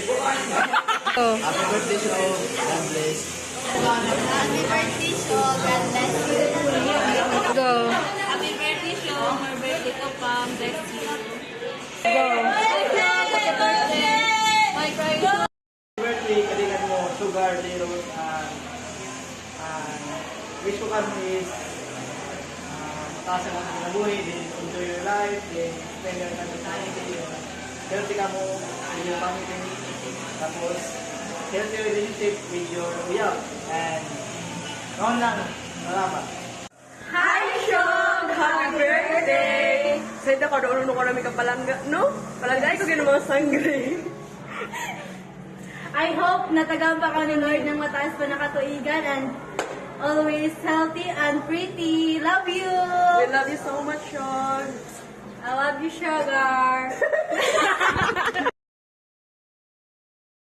Happy birthday, Sho. God bless. Happy birthday, Sho. God bless you. Go. Happy birthday, Sho. More birthday to come. Bless you. Go. Happy birthday. My crying. Birthday, kalingan mo, sugar, zero, wish ko kami is mataas ang ating buhay, then enjoy your life, then spend your time with family, healthy ka mo with your family, tapos healthy relationship with your kuya, and noon lang, salamat. Hi, Sean! Happy birthday! Said ako, doon ko namin kapalangga, no? Palangga ko gano'n mga sangre. I hope natagamba ka ni Lord ng mataas pa na katuigan and always healthy and pretty. Love you! We love you so much, Sean. I love you, sugar.